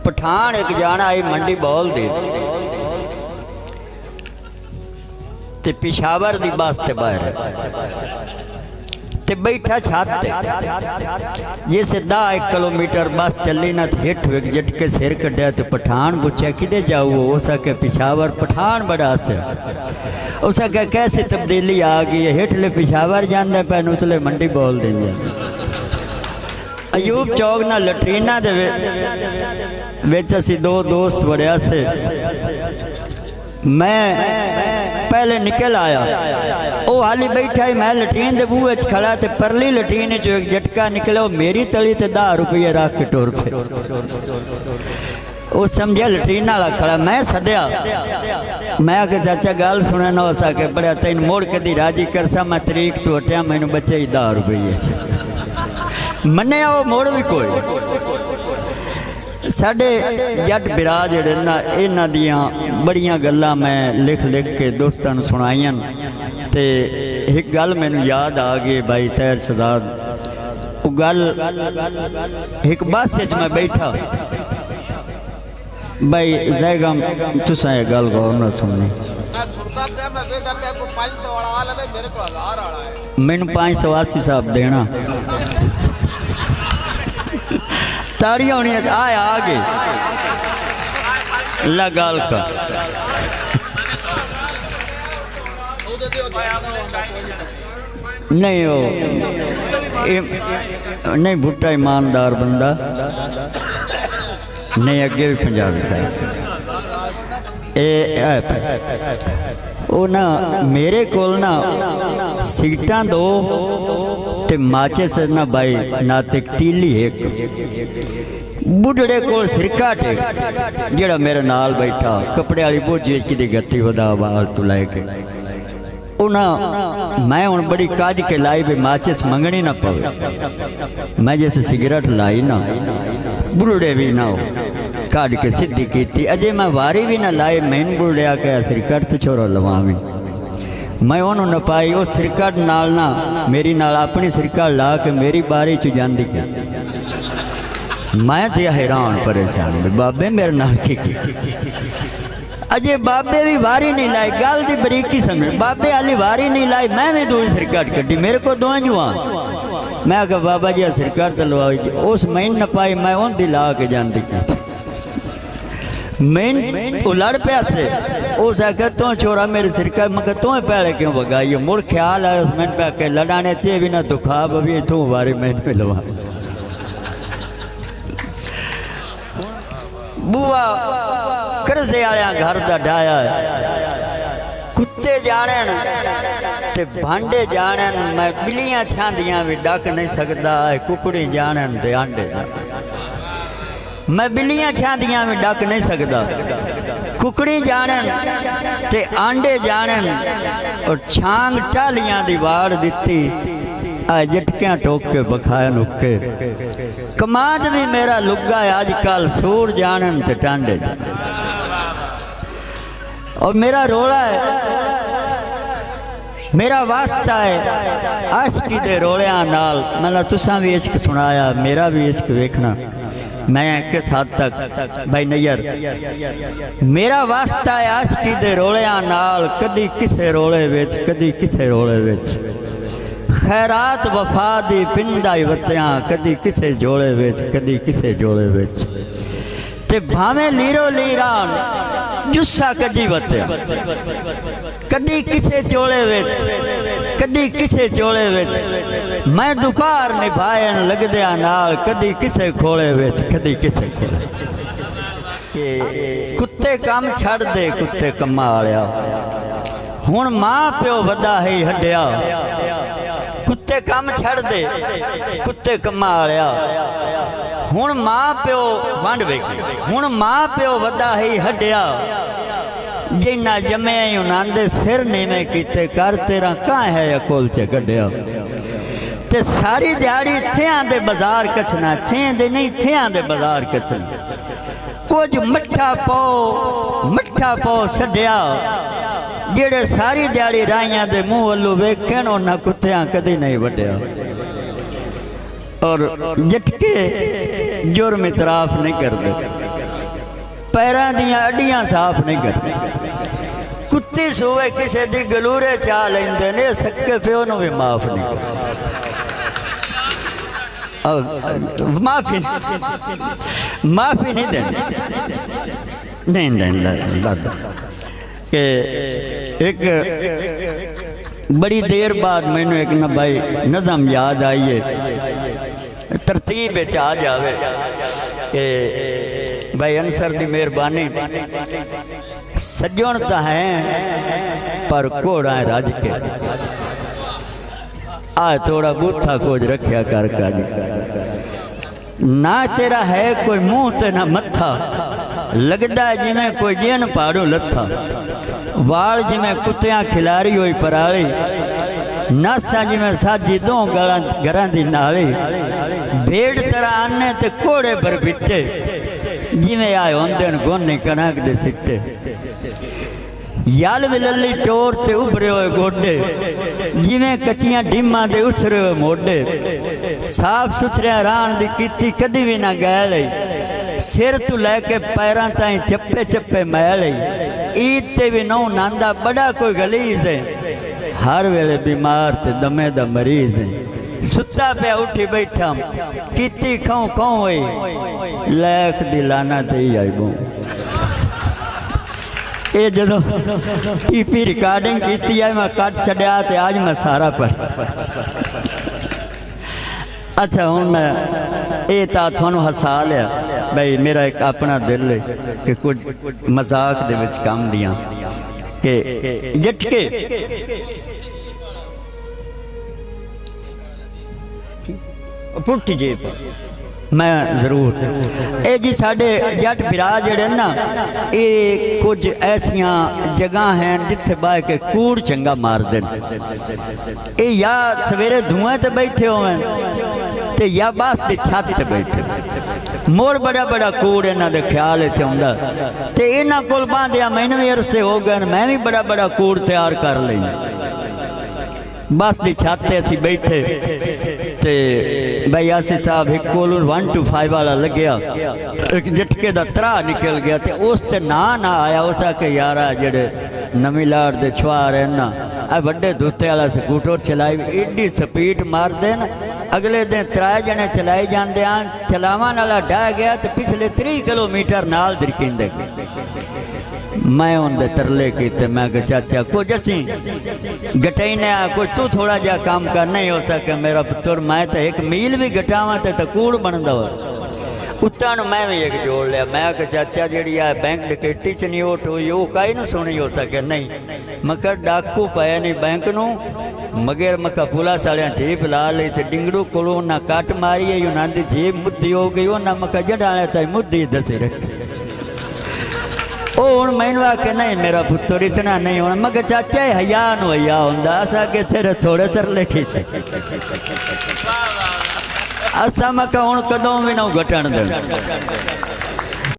पठान एक जाना आई मंडी बौल दे ते पिशावर दी बस ते बाहर ते बैठा छत ये सीधा 1 किलोमीटर बस चली ना हिट झटके सिर कढ़िया तो पठान पूछा किधे जाऊ उस आके पिशावर पठान बड़ा से उस आके कैसी तब्दीली आ गई है हिटले पिशावर जाते पैन उतले मंडी बोल देंगे अयूब चौक ना लटरीना दे विच असी 2 दोस्त बड़िया से मैं पहले निकल आया वो हाली बैठा ही मैं लटीन दे बूहे खड़ा ते परली लटीन चो एक झटका निकला मेरी तली ते 10 रुपये रख के टुर पे वो समझा लटीन वाला खड़ा मैं सदया मैं आके चाचा गल सुने ना हो सके बड़ा तेन मोड़ कदी राजी करसा मैं तरीक तो हटिया मैनू बचे ही 10 रुपये मन्ने वो मोड़ भी कोई साढ़े जट बिरा जड़े ना इन्हां दियां बड़ियां गल्लां मैं लिख लिख के दोस्तां नूं सुनाईयां ते एक गल मैनू याद आ गई भाई तैर सदाद वो गल एक बस मैं बैठा भाई जैगम तुसां ये गल गौर नाल सुननी मैनू 580 साहब देना ताड़ियां होनी आया आगे लगाल का नहीं हो नहीं भुट्टा ईमानदार बंदा नहीं अगे भी पंजाबी का ना मेरे कोल ना सीटां 2 ते माचिस ना भाई नाते तीली एक बुढ़ड़े कोल सिरका टेक जेड़ा मेरे नाल बैठा कपड़े वाली बोझी कि गत्ती वदा बाल तू लैके उना मैं हूँ बड़ी काज के लाई भी माचिस मंगनी ना पवे मैं जैसे सिगरेट लाई ना बुढ़ड़े भी ना हो काट के सीधी की अजे मैं वारी भी ना लाई मैन बुढ़िया के सिरकट तो छोरो लवावी मैं उन्होंने न पाई वो सिरकट नाल ना मेरी नाल अपनी सिरकट ला के मेरी बारी च जाती क्या मैं तो हैरान परेशान बाबे मेरे नाल की अजे बाबे भी वारी नहीं लाई गल की बरीकी समझ बाबे आली वारी नहीं लाई मैं भी 2 सिरकट कटी मेरे को 2 जुआन मैं आखा बाबा जी सिरकट तो लवाई उस मैन न पाई मैं उनकी ला के जाती क्या मैं लड़ पिया से उस आखे तू छोरा मेरे सिरका मगर तू पैड़े क्यों बगाई मुड़ ख्याल आया उस मैंने पे लड़ाने चे भी ना दुखा भी तू वारी मैंने पे लवा बुआ करजे आया घर दा ढाया कुत्ते जाने ते भांडे जाने मैं बिल्लियां छांदियां भी डक नहीं सकता कुकड़ी जाने ते आंडे मैं बिल्लियां छांदियां भी डक नहीं सकता कुकड़ी जानन ते आंडे जानन और छांग टालियां दी वाड़ दिती आ जटकियां टोक के बखाया नुके कमाद भी मेरा लुगा है आजकल सूर जानन ते टांडे और मेरा रोला है मेरा वास्ता है आशिकी दे रोलियां नाल मतलब तुसां भी इश्क सुनाया मेरा भी इश्क वेखना मैं किस हद तक भाई नैयर मेरा वास्ता है आशिकी दे रोलियां नाल कदी किसे रोले विच कदी किसे रोले विच खैरात वफा दी पिंडाई वतियां कदी किसे जोड़े विच कदी किसे जोड़े विच ते भावें लीरो लीरान जुस्सा कदी वतिया कदी किसे जोड़े विच कदी किसे जोड़े विच मैं दोपहर निभायन लगदिया नाल कदी किसे खोले विच कदी किसे खोले कुत्ते काम छड़ दे कुत्ते कम्मा वालिया हुण मां प्यो वदा है हड्डिया कुत्ते काम छड़ दे कुत्ते कम्मा वालिया हुण मां प्यो वंड वे हुण मां प्यो वदा है हड्डिया जिन्ना जमे उन्होंने सिर नीवे किते कर तेरा कहाँ है अकोल च कढ़िया ते सारी दिहाड़ी थियां दे बाजार कछना थे दे नहीं थियां दे बाजार कछना कुछ मट्ठा पो छड्या जेड़े सारी दिहाड़ी राइयां दे मुंह वल्लू वेखण उन्हां कुत्तियां कदी नहीं वड्या और झटके जुर्म इतराफ नहीं करते पैरां दियां अड्डियां साफ नहीं करते। कुत्ती सूवे किसी दी गलूरे चा लेंदे ने, सक्के प्यो नूं भी माफ नहीं। माफी माफी नहीं देंगे। नहीं दादा के एक बड़ी देर बाद मैनू एक ना भाई नज़म याद आई है, तरतीब आ जावे कि भाई अंसर की मेहरबानी सज्जन तो है पर घोड़ा है रज के आ थोड़ा बूथा खोज रखिया कर ना तेरा है कोई मुंह ते ना मत्था, लगता है जिमें कोई जिन पहाड़ों लत्था, वाल जिमें कुत्तियां खिलारी हुई पराली, नासा जिमें साजी दो घर की नाली, भेड़ तरह आने ते घोड़े पर बिटे, जिमें आए होंदे गोनी कणक दे सिट्टे, याल विलली टोर ते उभरे हुए गोडे, जिमें कच्चियां डिम्मा दे उसरे हुए मोडे, साफ सुथरे रान दी कीती कदी भी ना गैल, सिर तू लैके पैरां ताईं चप्पे चप्पे मैल, ईद ते भी नौ नांदा बड़ा कोई गलीज है, हर वेले बीमार ते दमे दा मरीज है, सुता पे उठी बैठा कीती खाऊं खाऊं होई, लैख दी लाना ते ही आई बो। ये जो टीपी रिकॉर्डिंग की है मैं कट छड़िया तो आज मैं सारा पढ़। अच्छा हूँ मैं ये थानू हसा लिया भाई, मेरा एक अपना दिल है कि कुछ मजाक दे विच काम दियां कि झटके पुट्टी जेब मैं जरूर ये जी साढ़े जट बिरा जड़े ना ये कुछ ऐसिया जगह हैं जिथे बह के कूड़ चंगा मार देन, ये या सवेरे धुएं ते बैठे होवे ते या बस की छत ते बैठे, मोर बड़ा बड़ा कूड़ इन्हां दे ख्याल च आउंदा ते इन्हां कोल बांधिया मैनूं भी अरसे हो गए, मैं भी बड़ा बड़ा कूड़ तैयार कर लई, बस की छत ते असीं बैठे ते भाई आसी साहब एक कोल 1 to 5 वाला लग्या, एक झटके का त्रा निकल गया ते उस ते ना आया, उस आके यारा जेड़े नवी लाड़ दे छुआर है ना आ बड़े धुते वाला स्कूटर चलाई, एडी स्पीड मार देन, अगले दिन 3 जने चलाई जाते हैं, चलावन वाला डह गया तो पिछले 30 किलोमीटर नाल दिरकिंदे। मैं उनके तरले किते, मैं चाचा कुछ असी गटाईने कुछ तू थोड़ा जा काम कर नहीं हो सके मेरा पुत्र, मैं तो 1 मील भी गटावा तो कूड़ बनता हो। उत्ता मैं भी एक जोड़ लिया, मैं चाचा जी आ बैंक डकैती च नहीं ओट हुई वो कई न सुनी हो सके नहीं, मैं डाकू पाया नहीं बैंक न मगर मैं पुलिस वाले जीप ला ली तो डिंगड़ू को ना कट मारी है, उन्होंने जीप मुद्दी हो गई, ना मैं जड़ा ताई मुद्दी दसी रखी। हूँ मैनू आके नहीं मेरा पुत्र इतना नहीं होना, मैं चाचा हया नु हया होंदा, असा के तेरे थोड़े तरले कीते असा मैं हूँ कदों भी ना घटन दे।